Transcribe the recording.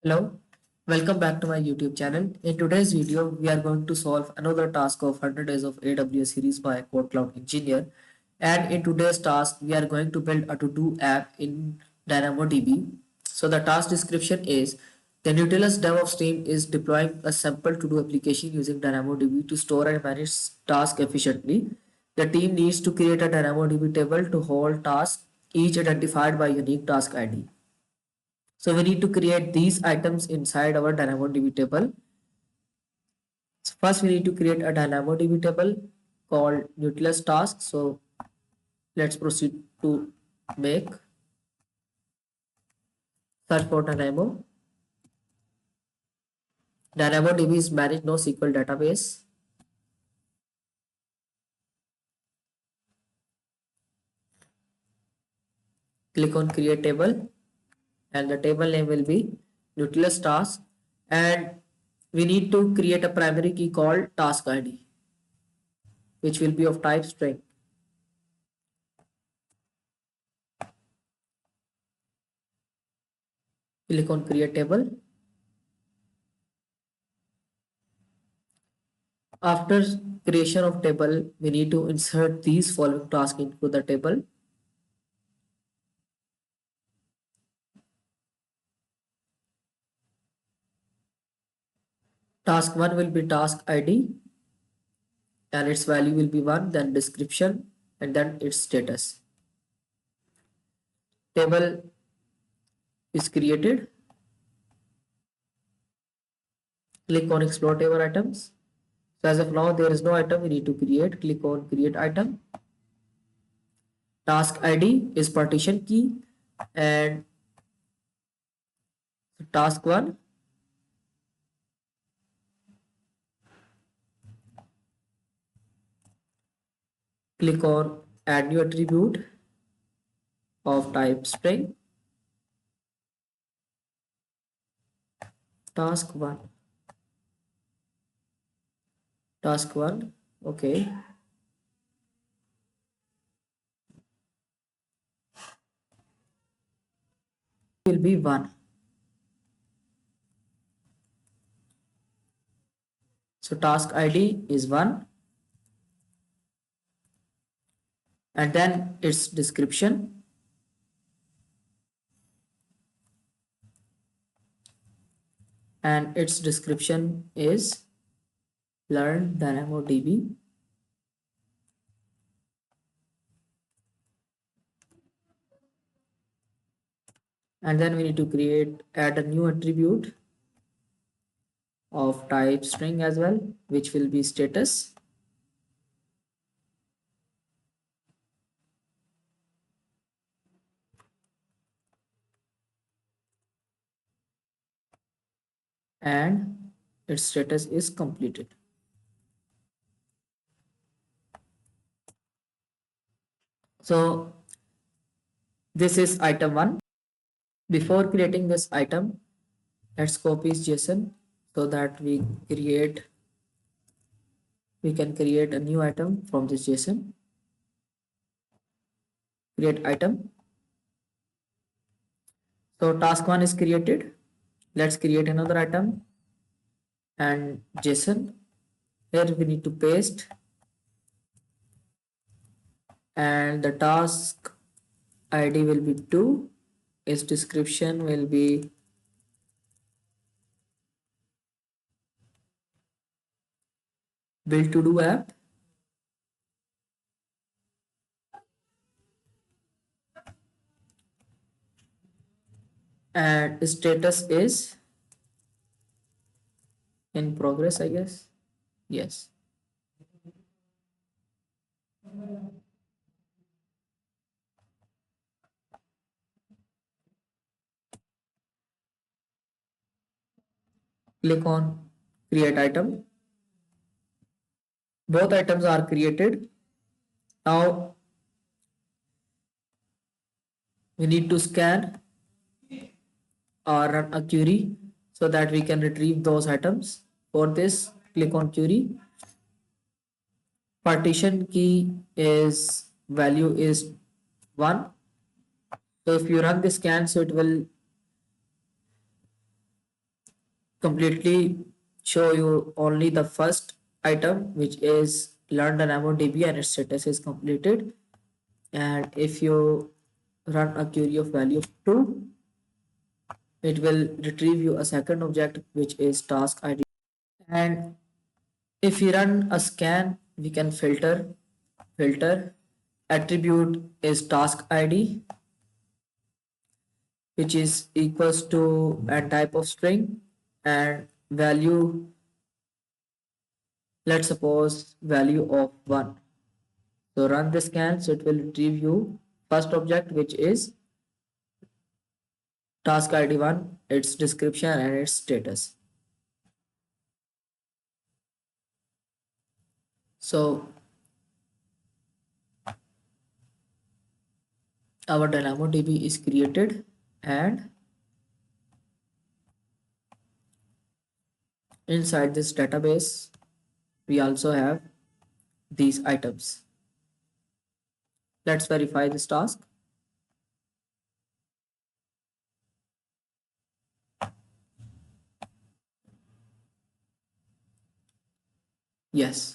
Hello, welcome back to my YouTube channel. In today's video, we are going to solve another task of 100 days of AWS series by Code Cloud Engineer. And in today's task, we are going to build a to-do app in DynamoDB. So the task description is the Nautilus DevOps team is deploying a simple to-do application using DynamoDB to store and manage tasks efficiently. The team needs to create a DynamoDB table to hold tasks, each identified by unique task ID. So we need to create these items inside our DynamoDB table. So first we need to create a DynamoDB table called Nautilus task. So let's proceed to make search for Dynamo. DynamoDB is managed NoSQL database. Click on create table and the table name will be Nautilus task, and we need to create a primary key called task ID which will be of type string. Click on create table. After creation of table, we need to insert these following tasks into the table. Task 1 will be task ID and its value will be 1, then description and then its status. Table is created. Click on explore table items. So as of now there is no item we need to create. Click on create item. Task ID is partition key and task 1 click on add new attribute of type string. Task 1 okay, will be 1. So task ID is 1 and then its description and its description is learn DynamoDB. And then we need to add a new attribute of type string as well, which will be status. And its status is completed. So this is item 1. Before creating this item, let's copy this JSON so that we can create a new item from this JSON. Create item. So task 1 is created. Let's create another item and JSON. Here we need to paste and the task ID will be 2. Its description will be build to do app. And status is in progress, I guess. Yes. Click on create item. Both items are created. Now we need to scan or run a query so that we can retrieve those items. For this, click on query. Partition key is value is 1. So if you run the scan, so it will completely show you only the first item, which is learn DynamoDB and its status is completed. And if you run a query of value of 2, it will retrieve you a second object, which is task ID. And if we run a scan, we can filter attribute is task ID, which is equals to a type of string, and value, let's suppose value of 1. So run the scan, so it will retrieve you first object, which is task ID 1, its description and its status. So our DynamoDB is created, and inside this database we also have these items. Let's verify this task. Yes,